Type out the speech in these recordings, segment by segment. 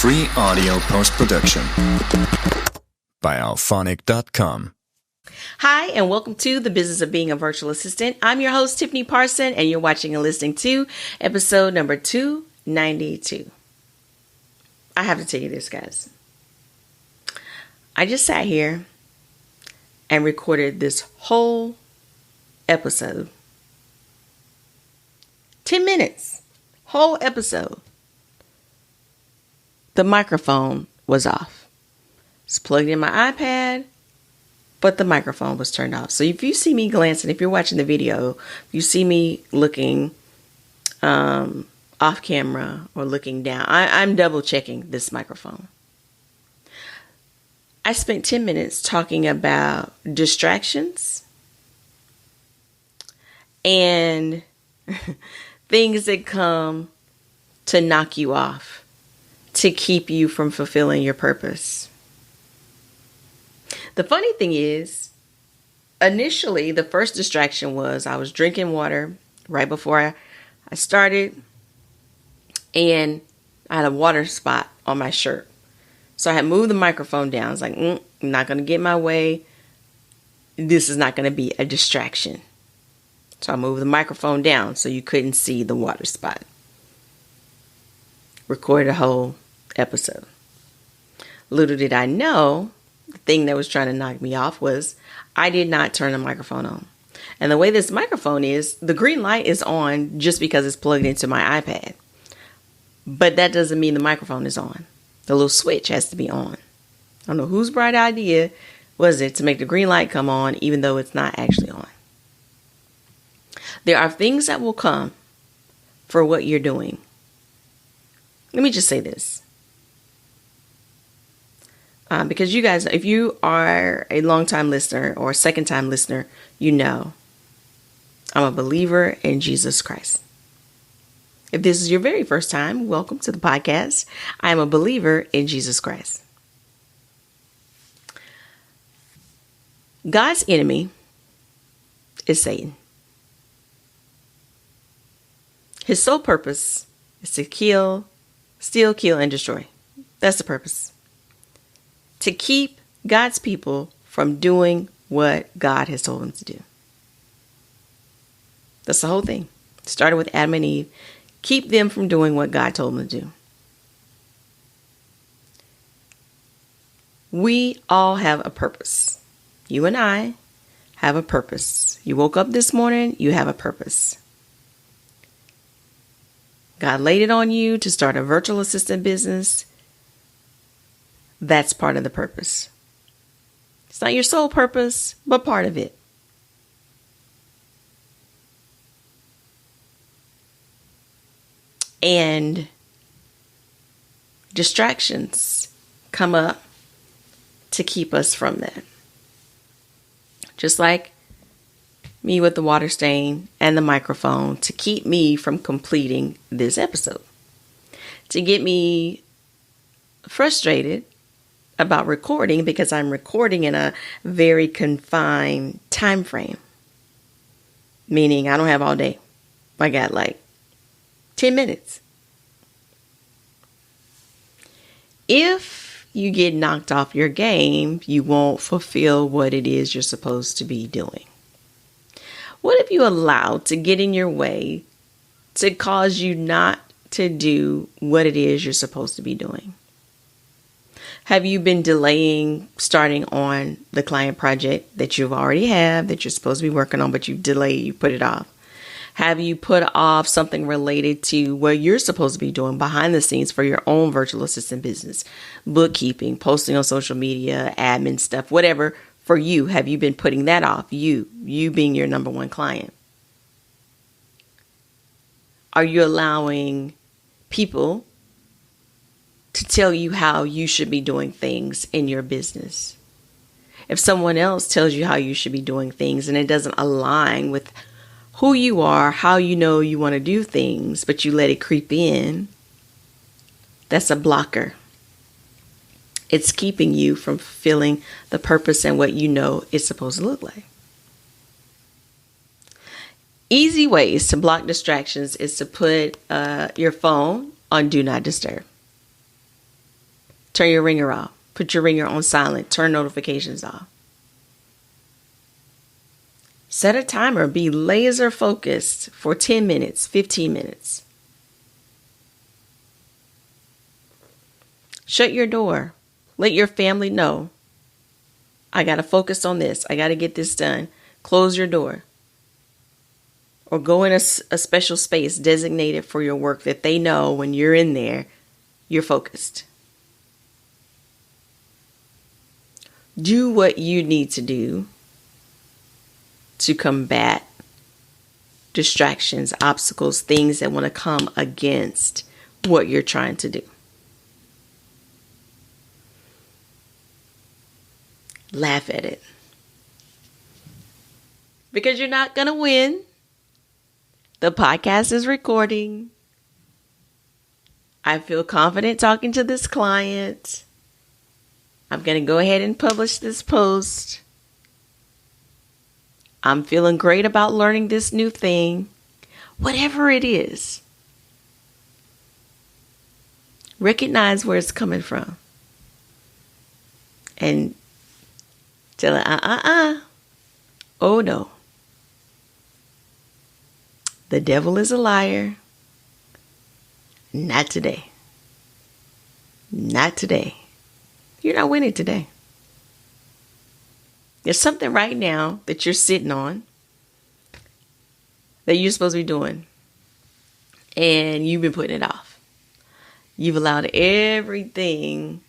Free audio post-production by alphonic.com. Hi, and welcome to The Business of Being a Virtual Assistant. I'm your host, Tiffany Parson, and you're watching and listening to episode number 292. I have to tell you this, guys. I just sat here and recorded this whole episode. 10 minutes. Whole episode. The microphone was off. It's plugged in my iPad, but the microphone was turned off. So if you see me glancing, if you're watching the video, if you see me looking off camera or looking down, I'm double checking this microphone. I spent 10 minutes talking about distractions and things that come to knock you off, to keep you from fulfilling your purpose. The funny thing is, initially, the first distraction was I was drinking water right before I started, and I had a water spot on my shirt. So I had moved the microphone down. I was like, I'm not going to get in my way. This is not going to be a distraction. So I moved the microphone down so you couldn't see the water spot. Recorded a whole episode. Little did I know, the thing that was trying to knock me off was I did not turn the microphone on. And the way this microphone is, the green light is on just because it's plugged into my iPad. But that doesn't mean the microphone is on. The little switch has to be on. I don't know whose bright idea was it to make the green light come on even though it's not actually on. There are things that will come for what you're doing. Let me just say this. Because you guys, if you are a long-time listener or a second-time listener, you know I'm a believer in Jesus Christ. If this is your very first time, welcome to the podcast. I am a believer in Jesus Christ. God's enemy is Satan. His sole purpose is to kill, steal, kill, and destroy. That's the purpose. To keep God's people from doing what God has told them to do. That's the whole thing. It started with Adam and Eve. Keep them from doing what God told them to do. We all have a purpose. You and I have a purpose. You woke up this morning, you have a purpose. God laid it on you to start a virtual assistant business. That's part of the purpose. It's not your sole purpose, but part of it. And distractions come up to keep us from that. Just like me with the water stain and the microphone, to keep me from completing this episode. To get me frustrated about recording because I'm recording in a very confined time frame. Meaning I don't have all day. I got like 10 minutes. If you get knocked off your game, you won't fulfill what it is you're supposed to be doing. What if you allowed to get in your way to cause you not to do what it is you're supposed to be doing? Have you been delaying starting on the client project that you've already have, that you're supposed to be working on, but you delayed, you put it off? Have you put off something related to what you're supposed to be doing behind the scenes for your own virtual assistant business? Bookkeeping, posting on social media, admin stuff, whatever for you. Have you been putting that off? You being your number one client. Are you allowing people to tell you how you should be doing things in your business? If someone else tells you how you should be doing things and it doesn't align with who you are, how you know you want to do things, but you let it creep in, that's a blocker. It's keeping you from fulfilling the purpose and what you know it's supposed to look like. Easy ways to block distractions is to put your phone on Do Not Disturb. Turn your ringer off. Put your ringer on silent. Turn notifications off. Set a timer. Be laser focused for 10 minutes, 15 minutes. Shut your door. Let your family know. I got to focus on this. I got to get this done. Close your door. Or go in a special space designated for your work that they know when you're in there, you're focused. Do what you need to do to combat distractions, obstacles, things that want to come against what you're trying to do. Laugh at it. Because you're not going to win. The podcast is recording. I feel confident talking to this client. I'm going to go ahead and publish this post. I'm feeling great about learning this new thing. Whatever it is. Recognize where it's coming from. And tell it, oh no. The devil is a liar. Not today. Not today. You're not winning today. There's something right now that you're sitting on that you're supposed to be doing. And you've been putting it off. You've allowed everything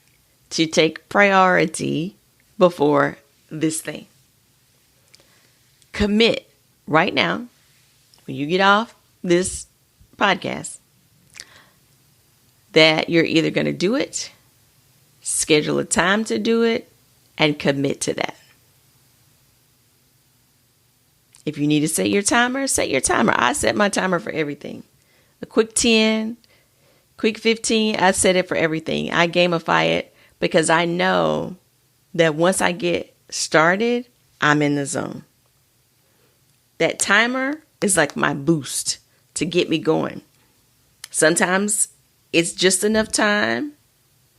to take priority before this thing. Commit right now, when you get off this podcast, that you're either going to do it, schedule a time to do it, and commit to that. If you need to set your timer, set your timer. I set my timer for everything. A quick 10, quick 15, I set it for everything. I gamify it because I know that once I get started, I'm in the zone. That timer is like my boost to get me going. Sometimes it's just enough time.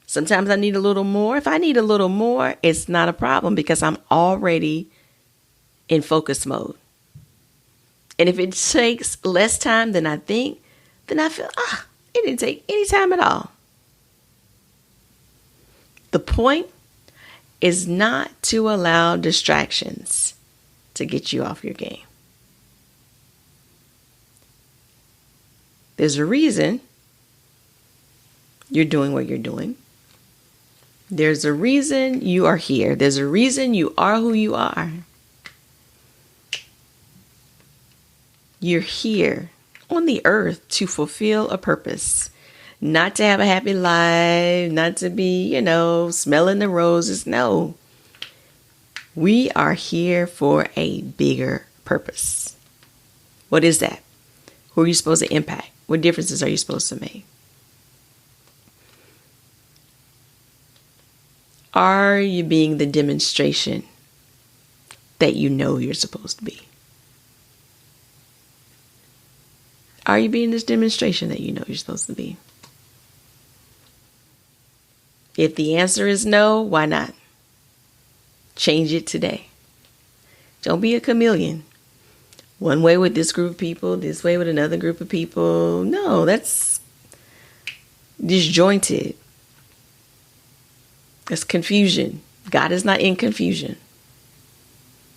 Sometimes I need a little more. If I need a little more, it's not a problem because I'm already in focus mode. And if it takes less time than I think, then I feel, it didn't take any time at all. The point is not to allow distractions to get you off your game. There's a reason you're doing what you're doing. There's a reason you are here. There's a reason you are who you are. You're here on the earth to fulfill a purpose, not to have a happy life, not to be, smelling the roses. No, we are here for a bigger purpose. What is that? Who are you supposed to impact? What differences are you supposed to make? Are you being the demonstration that you know you're supposed to be? Are you being this demonstration that you know you're supposed to be? If the answer is no, why not? Change it today. Don't be a chameleon. One way with this group of people, this way with another group of people. No, that's disjointed. That's confusion. God is not in confusion.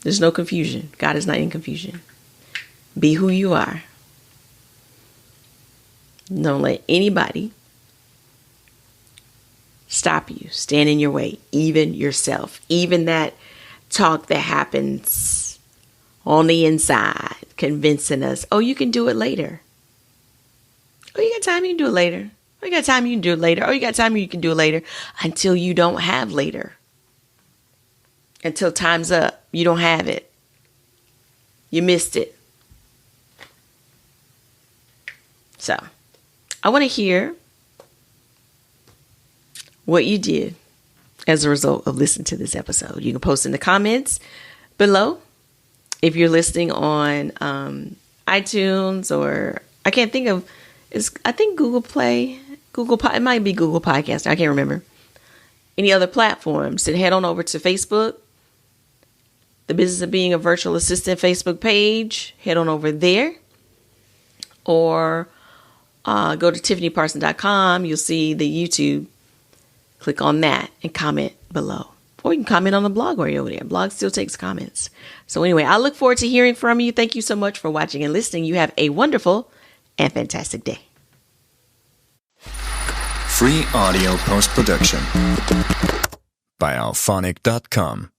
There's no confusion. God is not in confusion. Be who you are. Don't let anybody stop you, stand in your way, even yourself, even that talk that happens on the inside, convincing us, oh, you can do it later. Oh, you got time, you can do it later. Oh, you got time, you can do it later. Oh, you got time, you can do it later. Until you don't have later. Until time's up, you don't have it. You missed it. So, I want to hear what you did as a result of listening to this episode. You can post in the comments below. If you're listening on iTunes or I can't think of, I think Google Play, it might be Google Podcast. I can't remember. any other platforms, then head on over to Facebook, the Business of Being a Virtual Assistant Facebook page. Head on over there. Or go to tiffanyparson.com. You'll see the YouTube. Click on that and comment below. Or you can comment on the blog while you're over there. Blog still takes comments. So anyway, I look forward to hearing from you. Thank you so much for watching and listening. You have a wonderful and fantastic day. Free audio post-production by alphonic.com.